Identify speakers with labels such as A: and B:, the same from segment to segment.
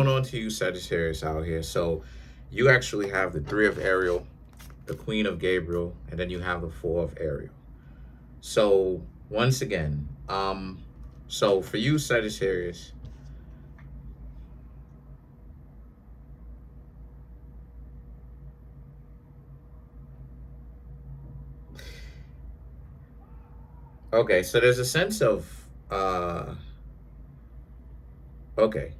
A: Going on to you, Sagittarius out here. So you actually have the three of Ariel, the Queen of Gabriel, and then you have the four of Ariel. So once again, so for you, Sagittarius, okay, so there's a sense of okay,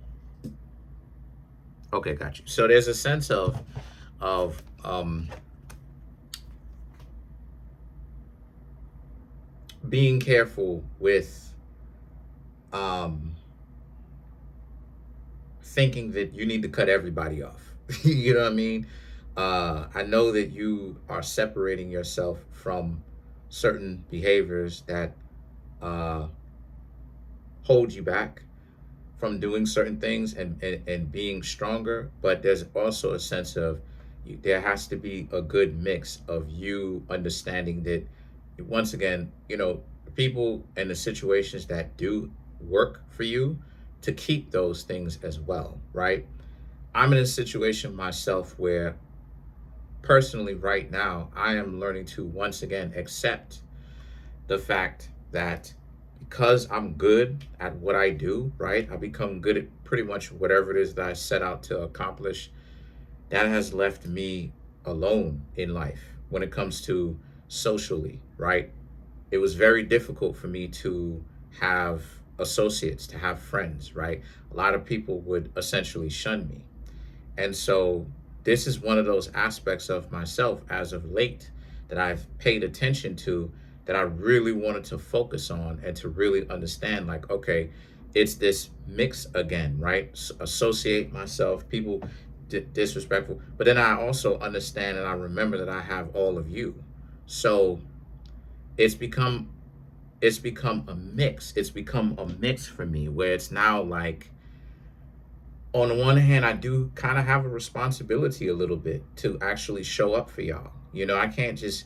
A: okay, got you. So there's a sense of being careful with um thinking that you need to cut everybody off. You know what I mean? I know that you are separating yourself from certain behaviors that uh, hold you back from doing certain things and being stronger. But there's also a sense of there has to be a good mix of you understanding that, once again, people and the situations that do work for you to keep those things as well, right? I'm in a situation myself where personally right now I am learning to once again accept the fact that because I'm good at what I do, right? I become good at pretty much whatever it is that I set out to accomplish. That has left me alone in life when it comes to socially, right? It was very difficult for me to have associates, to have friends, right? A lot of people would essentially shun me. And so this is one of those aspects of myself as of late that I've paid attention to, that I really wanted to focus on and to really understand, like, okay, it's this mix again, right? Associate myself, people disrespectful, but then I also understand and I remember that I have all of you. So it's become a mix. It's become a mix for me where it's now like, on the one hand, I do kind of have a responsibility a little bit to actually show up for y'all. I can't just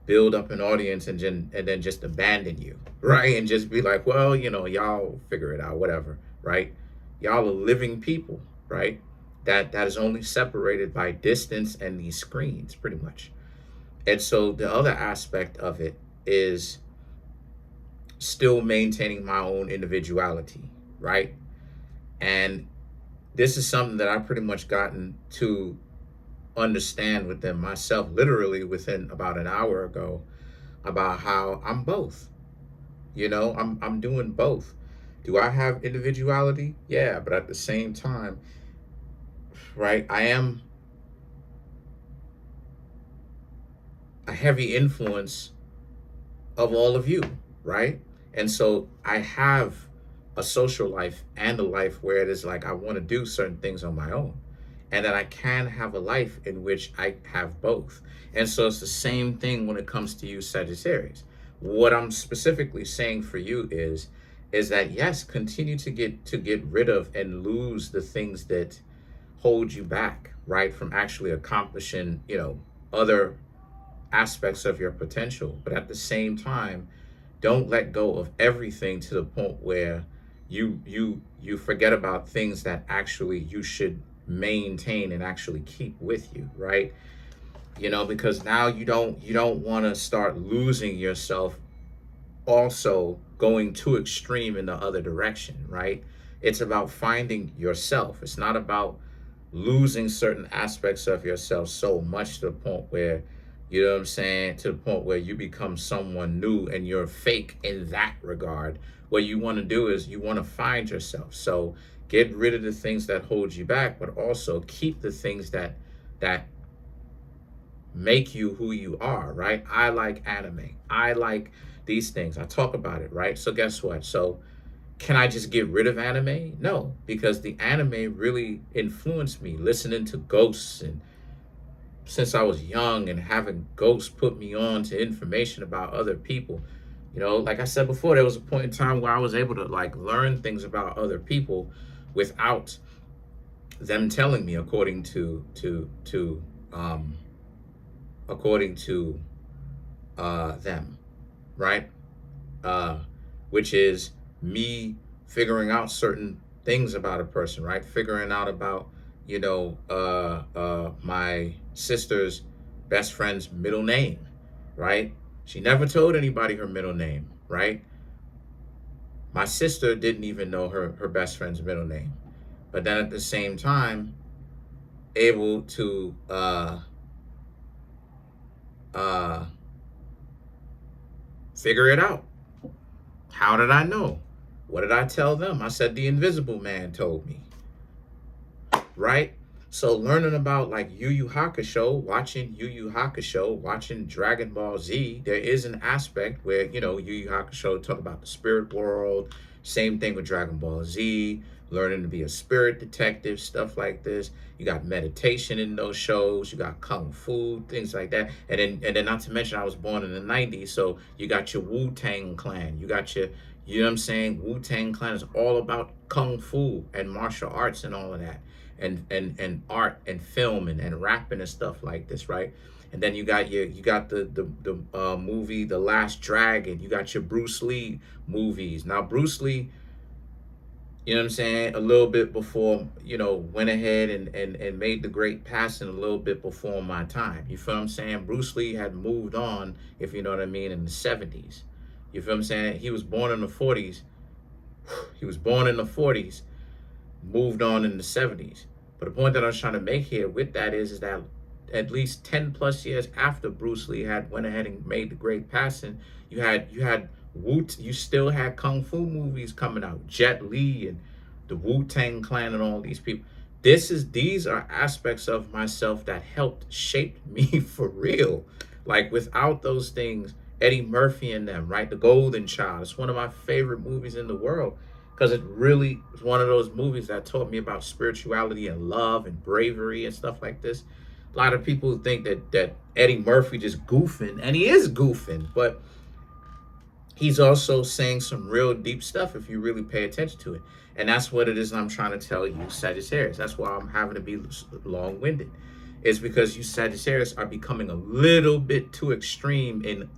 A: build up an audience and then just abandon you, right? And just be like, well, y'all figure it out, whatever, right? Y'all are living people, right? That is only separated by distance and these screens, pretty much. And so the other aspect of it is still maintaining my own individuality, right? And this is something that I've pretty much gotten to understand within myself, literally within about an hour ago, about how I'm both. I'm doing both. Do I have individuality? Yeah, but at the same time, right, I am a heavy influence of all of you, right? And so I have a social life and a life where it is like I want to do certain things on my own. And that I can have a life in which I have both. And so it's the same thing when it comes to you, Sagittarius. What I'm specifically saying for you is that yes, continue to get rid of and lose the things that hold you back, right, from actually accomplishing, other aspects of your potential. But at the same time, don't let go of everything to the point where you forget about things that actually you should maintain and actually keep with you, right? Because now you don't want to start losing yourself, also going too extreme in the other direction, right? It's about finding yourself. It's not about losing certain aspects of yourself so much to the point where, you know what I'm saying, to the point where you become someone new and you're fake in that regard. What you want to do is you want to find yourself. So get rid of the things that hold you back, but also keep the things that make you who you are, right? I like anime. I like these things. I talk about it, right? So guess what? So can I just get rid of anime? No, because the anime really influenced me. Listening to ghosts, and since I was young, and having ghosts put me on to information about other people. Like I said before, there was a point in time where I was able to like learn things about other people without them telling me, um according to them, right? uh, which is me figuring out certain things about a person, right? Figuring out about, my sister's best friend's middle name, right? She never told anybody her middle name, right? My sister didn't even know her best friend's middle name. But then at the same time, able to uh, figure it out. How did I know? What did I tell them? I said the invisible man told me, right? So learning about like Yu Yu Hakusho, watching Yu Yu Hakusho, watching Dragon Ball Z, there is an aspect where, Yu Yu Hakusho talk about the spirit world. Same thing with Dragon Ball Z, learning to be a spirit detective, stuff like this. You got meditation in those shows, you got kung fu, things like that. And then not to mention I was born in the 90s, so you got your Wu-Tang clan, you know what I'm saying? Wu-Tang clan is all about kung fu and martial arts and all of that. And art and film and rapping and stuff like this, right? And then you got the movie The Last Dragon. You got your Bruce Lee movies. Now Bruce Lee, you know what I'm saying, a little bit before, went ahead and made the great passing a little bit before my time. You feel what I'm saying? Bruce Lee had moved on, if you know what I mean, in the 70s. You feel what I'm saying? He was born in the 40s. He was born in the 40s, moved on in the 70s. But the point that I was trying to make here with that is that at least 10 plus years after Bruce Lee had went ahead and made the great passing, you still had kung fu movies coming out, Jet Li and the Wu-Tang Clan and all these people. These are aspects of myself that helped shape me for real. Like without those things, Eddie Murphy and them, right? The Golden Child. It's one of my favorite movies in the world because it really is one of those movies that taught me about spirituality and love and bravery and stuff like this. A lot of people think that Eddie Murphy just goofing, and he is goofing, but he's also saying some real deep stuff if you really pay attention to it. And that's what it is I'm trying to tell you, Sagittarius. That's why I'm having to be long-winded. It's because you Sagittarius are becoming a little bit too extreme in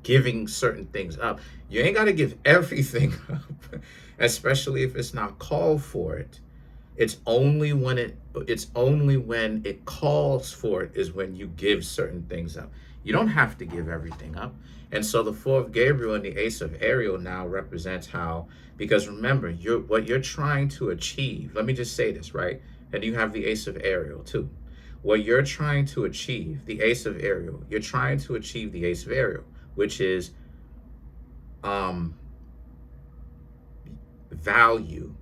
A: giving certain things up. You ain't got to give everything up, especially if it's not called for it. It's only when it calls for it is when you give certain things up. You don't have to give everything up. And so the Four of Gabriel and the Ace of Ariel now represents how, because remember, what you're trying to achieve. Let me just say this, right? And you have the Ace of Ariel too. What you're trying to achieve, the Ace of Ariel, you're trying to achieve the Ace of Ariel, which is value.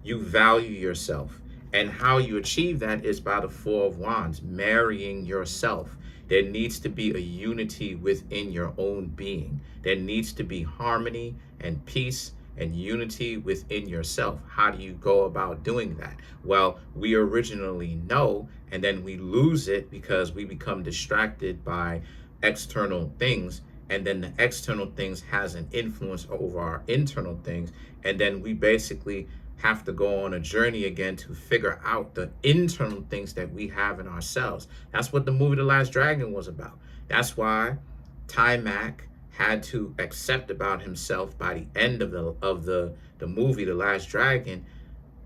A: You value yourself, and how you achieve that is by the Four of Wands, marrying yourself. There needs to be a unity within your own being. There needs to be harmony and peace and unity within yourself. How do you go about doing that? Well, we originally know, and then we lose it because we become distracted by external things, and then the external things has an influence over our internal things, and then we basically have to go on a journey again to figure out the internal things that we have in ourselves. That's what the movie The Last Dragon was about. That's why Timac had to accept about himself by the end of the movie The Last Dragon.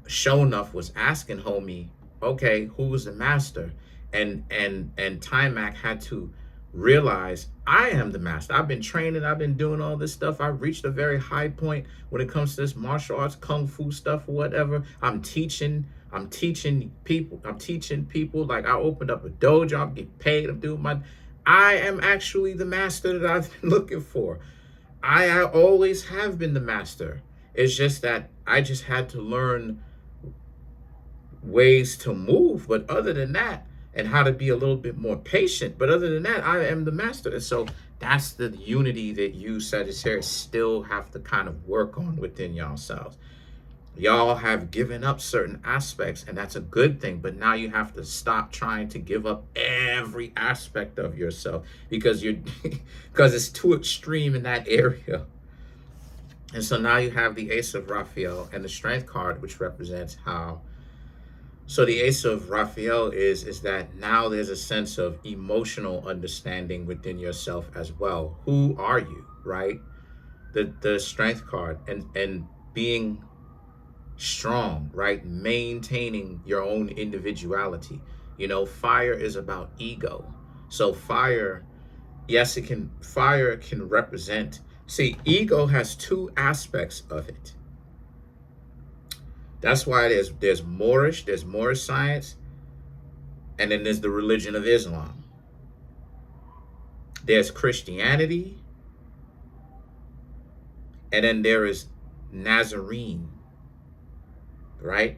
A: Shonuff was asking homie, okay, who was the master? And Timac had to realize, I am the master. I've been training, I've been doing all this stuff. I've reached a very high point when it comes to this martial arts, kung fu stuff or whatever. I'm teaching people. Like, I opened up a dojo, I'm getting paid, I'm doing I am actually the master that I've been looking for. I always have been the master. It's just that I just had to learn ways to move. But other than that, and how to be a little bit more patient. But other than that, I am the master. And so that's the unity that you, Sagittarius, still have to kind of work on within yourselves. Y'all have given up certain aspects, and that's a good thing. But now you have to stop trying to give up every aspect of yourself because because it's too extreme in that area. And so now you have the Ace of Raphael and the Strength card, which represents how. So the Ace of Raphael is that now there's a sense of emotional understanding within yourself as well. Who are you, right? The Strength card and being strong, right? Maintaining your own individuality. You know, fire is about ego. So fire, yes, fire can represent, see, ego has two aspects of it. That's why there's Moorish science, and then there's the religion of Islam. There's Christianity, and then there is Nazarene, right?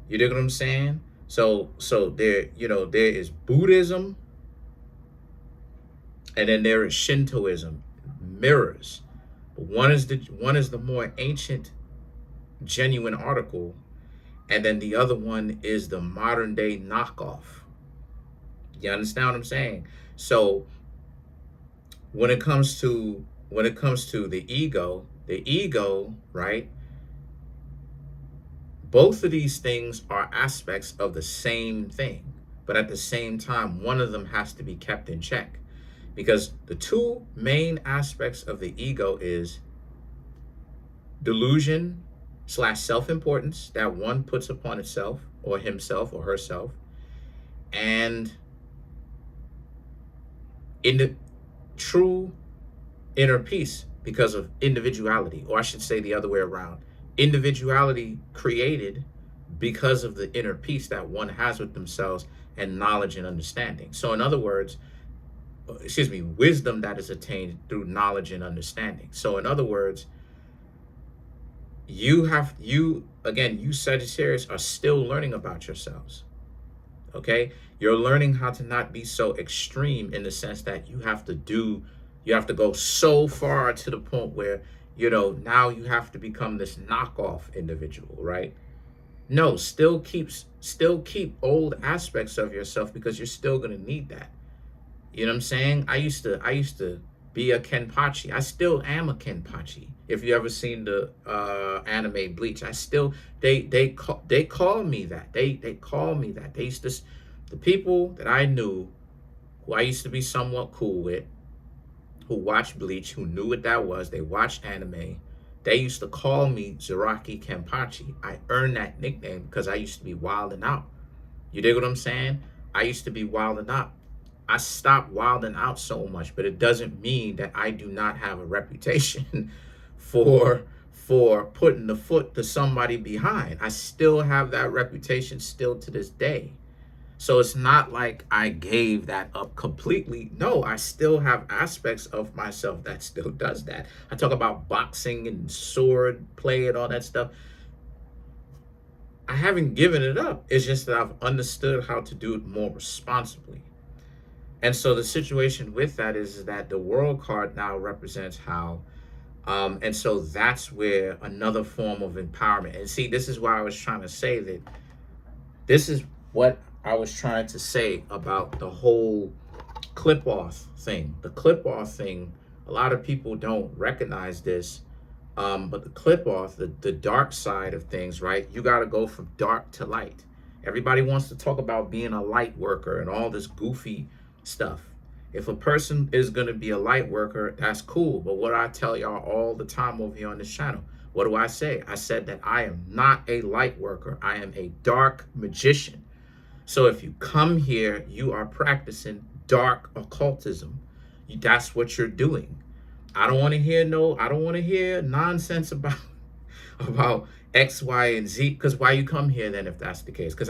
A: You dig what I'm saying? So there, you know, there is Buddhism, and then there is Shintoism, mirrors. But one is the more ancient, genuine article, and then the other one is the modern day knockoff. You understand what I'm saying? So when it comes to the ego, right? Both of these things are aspects of the same thing, but at the same time, one of them has to be kept in check, because the two main aspects of the ego is delusion slash self-importance that one puts upon itself or himself or herself, and in the true inner peace because of individuality, or I should say the other way around. Individuality created because of the inner peace that one has with themselves and knowledge and understanding. So in other words, excuse me, wisdom that is attained through knowledge and understanding. So in other words, you Sagittarius are still learning about yourselves. Okay, you're learning how to not be so extreme, in the sense that you have to go so far to the point where, you know, now you have to become this knockoff individual, right? No, still keep old aspects of yourself, because you're still going to need that. You know what I'm saying? I used to be a Kenpachi. I still am a Kenpachi. If you ever seen the anime Bleach, I still they call me that. They call me that. They used to, the people that I knew, who I used to be somewhat cool with, who watched Bleach, who knew what that was, they watched anime, they used to call me Zaraki Kenpachi. I earned that nickname because I used to be wilding out. You dig what I'm saying? I used to be wilding out. I stopped wilding out so much, but it doesn't mean that I do not have a reputation for putting the foot to somebody behind. I still have that reputation still to this day. So it's not like I gave that up completely. No, I still have aspects of myself that still does that. I talk about boxing and sword play and all that stuff. I haven't given it up. It's just that I've understood how to do it more responsibly. And so the situation with that is that the world card now represents how, and so that's where another form of empowerment. And see, this is why I was trying to say that this is what I was trying to say about the whole clip off thing. The clip off thing, a lot of people don't recognize this, but the clip off, the dark side of things, right? You got to go from dark to light. Everybody wants to talk about being a light worker and all this goofy stuff. If a person is going to be a light worker, that's cool. But what I tell y'all all the time over here on this channel, what do I say? I said that I am not a light worker. I am a dark magician. So if you come here, you are practicing dark occultism. That's what you're doing. I don't want to hear nonsense about X, Y, and Z. Because why you come here then if that's the case? Because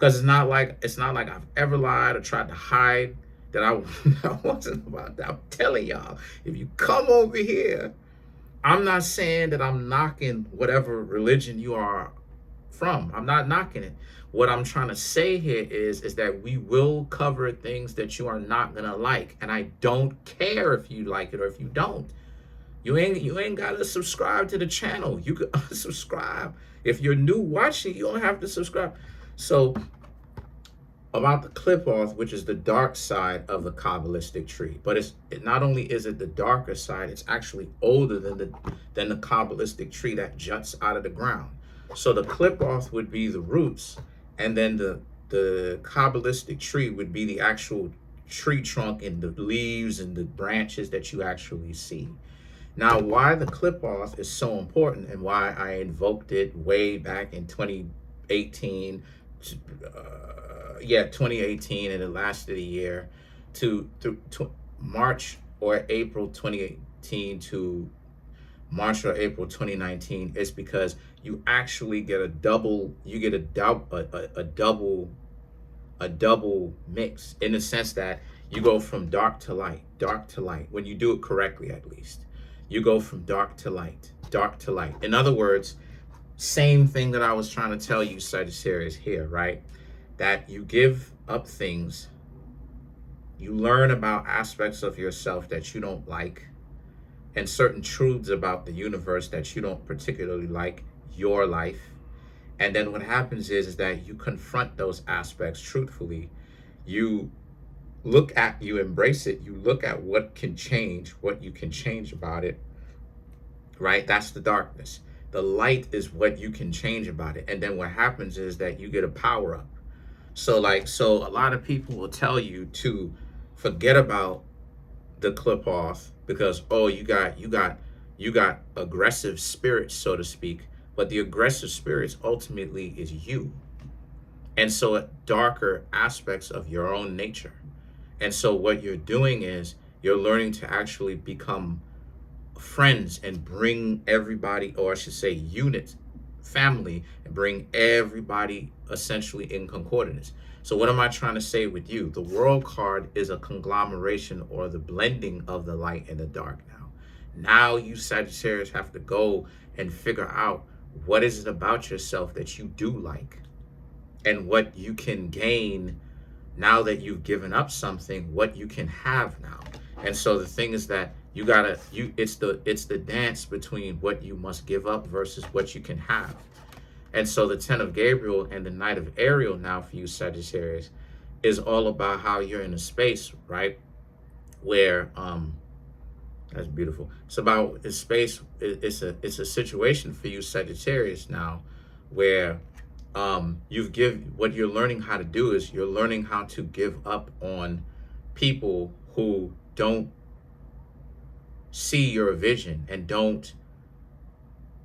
A: it's not like I've ever lied or tried to hide that I wasn't about that. I'm telling y'all, if you come over here, I'm not saying that I'm knocking whatever religion you are from. I'm not knocking it. What I'm trying to say here is that we will cover things that you are not gonna like, and I don't care if you like it or if you don't. You ain't gotta subscribe to the channel. You could unsubscribe. If you're new watching, you don't have to subscribe. So about the clip off, which is the dark side of the Kabbalistic tree, but it not only is it the darker side, it's actually older than the Kabbalistic tree that juts out of the ground. So the clip off would be the roots, and then the Kabbalistic tree would be the actual tree trunk and the leaves and the branches that you actually see. Now, why the clip off is so important and why I invoked it way back in 2018, 2018, and it lasted a year to March or April 2018 to March or April 2019 is because you actually get a double, you get a double mix in the sense that you go from dark to light. When you do it correctly, at least, you go from dark to light, dark to light. In other words, same thing that I was trying to tell you, Sagittarius, here, right? That you give up things, you learn about aspects of yourself that you don't like, and certain truths about the universe that you don't particularly like, your life. And then what happens is that you confront those aspects truthfully. You you embrace it, you look at what can change, what you can change about it, right? That's the darkness. The light is what you can change about it. And then what happens is that you get a power up. So a lot of people will tell you to forget about the clip off because, oh, you got aggressive spirits, so to speak. But the aggressive spirits ultimately is you. And so darker aspects of your own nature. And so what you're doing is you're learning to actually become friends and bring everybody, or I should say unit, family, and bring everybody essentially in concordance. So what am I trying to say with you? The world card is a conglomeration or the blending of the light and the dark now. Now you Sagittarius have to go and figure out what is it about yourself that you do like and what you can gain now that you've given up something, what you can have now. And so the thing is that it's the dance between what you must give up versus what you can have. And so the 10 of Gabriel and the Knight of Ariel now for you Sagittarius is all about how you're in a space, right? Where that's beautiful. It's about a space, it's a situation for you Sagittarius now where what you're learning how to do is you're learning how to give up on people who don't see your vision and don't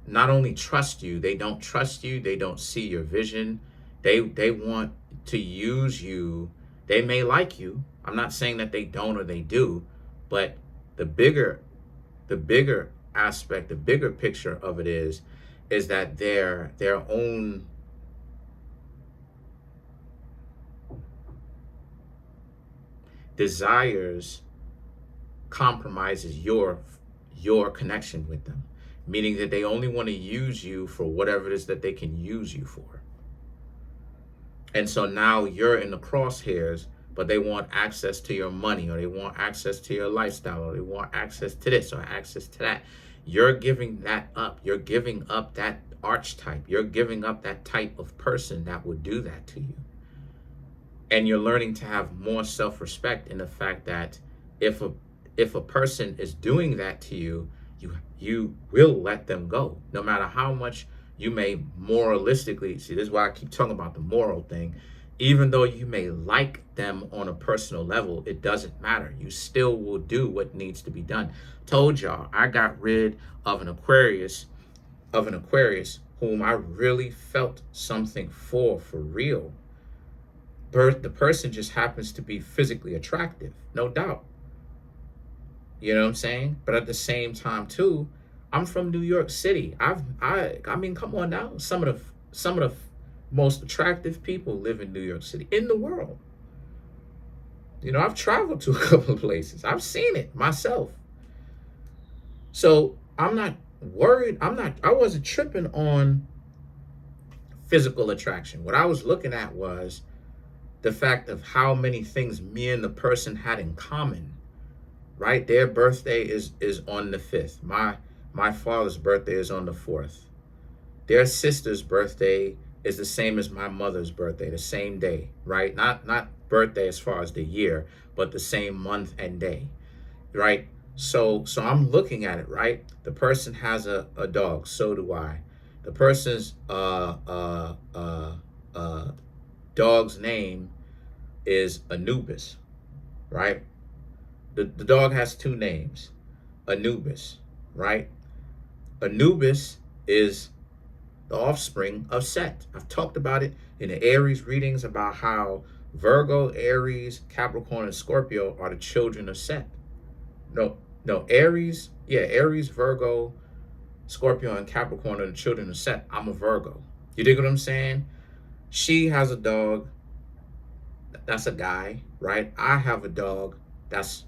A: not only trust you, they don't trust you, they don't see your vision. They want to use you. They may like you. I'm not saying that they don't or they do, but the bigger aspect, the bigger picture of it is that their own desires compromises your connection with them, meaning that they only want to use you for whatever it is that they can use you for. And so now you're in the crosshairs, but they want access to your money, or they want access to your lifestyle, or they want access to this or access to that. You're giving that up. You're giving up that archetype. You're giving up that type of person that would do that to you. And you're learning to have more self-respect in the fact that if a person is doing that to you, you will let them go, no matter how much you may moralistically see. This is why I keep talking about the moral thing. Even though you may like them on a personal level, it doesn't matter. You still will do what needs to be done. Told y'all, I got rid of an Aquarius, whom I really felt something for real. The person just happens to be physically attractive, no doubt. You know what I'm saying? But at the same time, too, I'm from New York City. I mean, come on now. Some of the most attractive people live in New York City in the world. You know, I've traveled to a couple of places. I've seen it myself. So I'm not worried. I wasn't tripping on physical attraction. What I was looking at was the fact of how many things me and the person had in common, right? Their birthday is on the 5th. My father's birthday is on the 4th. Their sister's birthday is the same as my mother's birthday, the same day, right? Not birthday as far as the year, but the same month and day, right? So I'm looking at it, right? The person has a dog, so do I. The person's dog's name is Anubis, right? The dog has two names, Anubis, right? Anubis is the offspring of Set. I've talked about it in the Aries readings about how Virgo, Aries, Capricorn, and Scorpio are the children of Set. No, Aries, yeah, Aries, Virgo, Scorpio, and Capricorn are the children of Set. I'm a Virgo. You dig what I'm saying? She has a dog. That's a guy, right? I have a dog. That's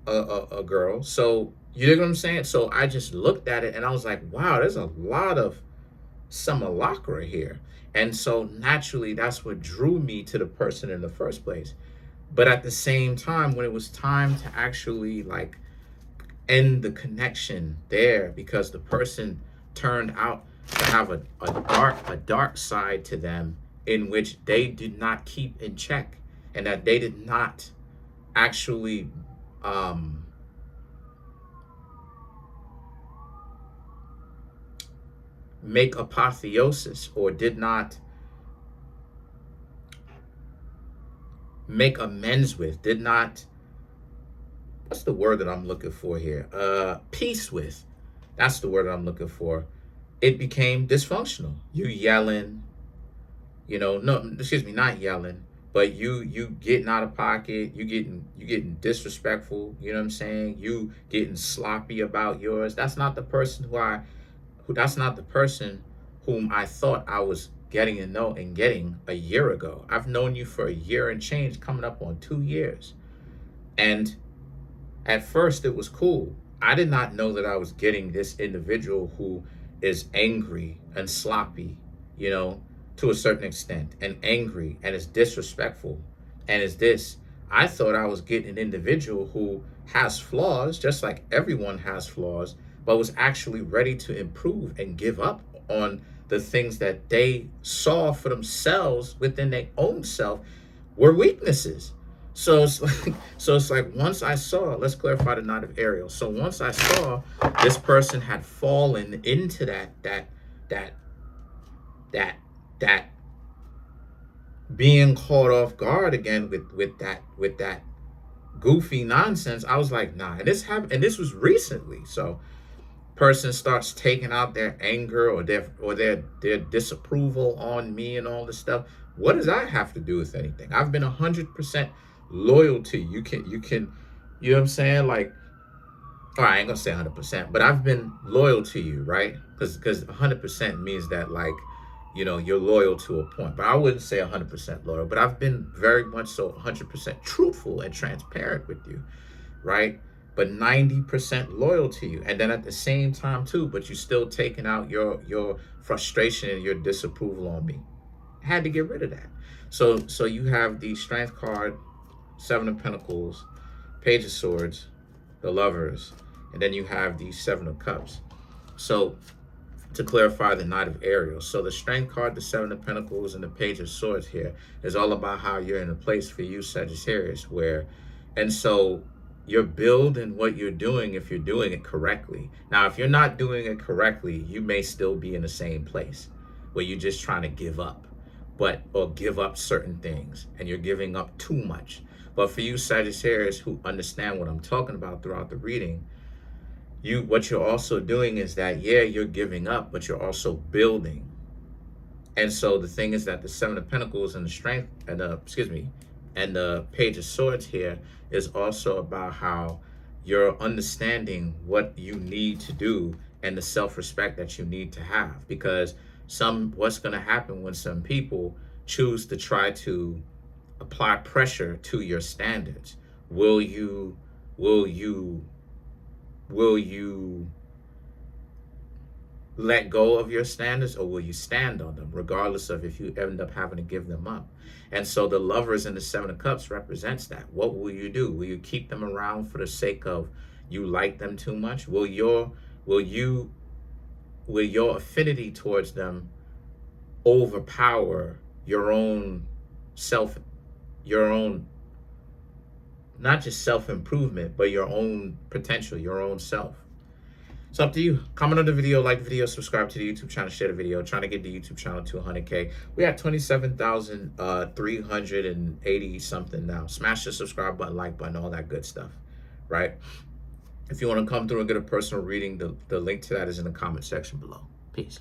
A: a girl. So you dig what I'm saying? So I just looked at it and I was like, wow, there's a lot of simulacra here. And so naturally, that's what drew me to the person in the first place. But at the same time, when it was time to actually like end the connection there, because the person turned out to have a dark side to them in which they did not keep in check, and that they did not actually make apotheosis, or did not make amends with, did not, what's the word that I'm looking for here? Peace with. That's the word that I'm looking for. It became dysfunctional. You yelling, no, excuse me, not yelling, but you getting out of pocket, you getting disrespectful, you know what I'm saying? You getting sloppy about yours. That's not the person that's not the person whom I thought I was getting to know and getting a year ago. I've known you for a year and change, coming up on 2 years. And at first it was cool. I did not know that I was getting this individual who is angry and sloppy, to a certain extent, and angry and is disrespectful and is this. I thought I was getting an individual who has flaws, just like everyone has flaws, but was actually ready to improve and give up on the things that they saw for themselves within their own self were weaknesses. So it's like once I saw, let's clarify the Knight of Ariel. So once I saw this person had fallen into that being caught off guard again with that goofy nonsense, I was like, nah. And this happened, and this was recently. So person starts taking out their anger or their disapproval on me and all this stuff. What does that have to do with anything? I've been 100% loyal to you. You know what I'm saying? Like, all right, I ain't gonna say 100%, but I've been loyal to you, right? Because 100% means that, like, you're loyal to a point. But I wouldn't say 100% loyal, but I've been very much so 100% truthful and transparent with you, right? But 90% loyal to you. And then at the same time too, but you still taking out your frustration and your disapproval on me. I had to get rid of that. So you have the Strength card, Seven of Pentacles, Page of Swords, the Lovers, and then you have the Seven of Cups. So to clarify the Knight of Ariel. So the Strength card, the Seven of Pentacles, and the Page of Swords here is all about how you're in a place for you, Sagittarius, and so you're building what you're doing if you're doing it correctly. Now, if you're not doing it correctly, you may still be in the same place where you're just trying to give up, or give up certain things, and you're giving up too much. But for you, Sagittarius, who understand what I'm talking about throughout the reading, what you're also doing is that, yeah, you're giving up, but you're also building. And so the thing is that the Seven of Pentacles and the Strength, and the Page of Swords here is also about how you're understanding what you need to do and the self-respect that you need to have. Because what's going to happen when some people choose to try to apply pressure to your standards? Will you let go of your standards, or will you stand on them, regardless of if you end up having to give them up? And so the Lovers and the Seven of Cups represents that. What will you do? Will you keep them around for the sake of you like them too much? Will your affinity towards them overpower your own not just self-improvement, but your own potential, your own self? It's up to you. Comment on the video, like the video, subscribe to the YouTube channel, share the video. Trying to get the YouTube channel to 100K. We have 27,380 something now. Smash the subscribe button, like button, all that good stuff, right? If you want to come through and get a personal reading, the link to that is in the comment section below. Peace.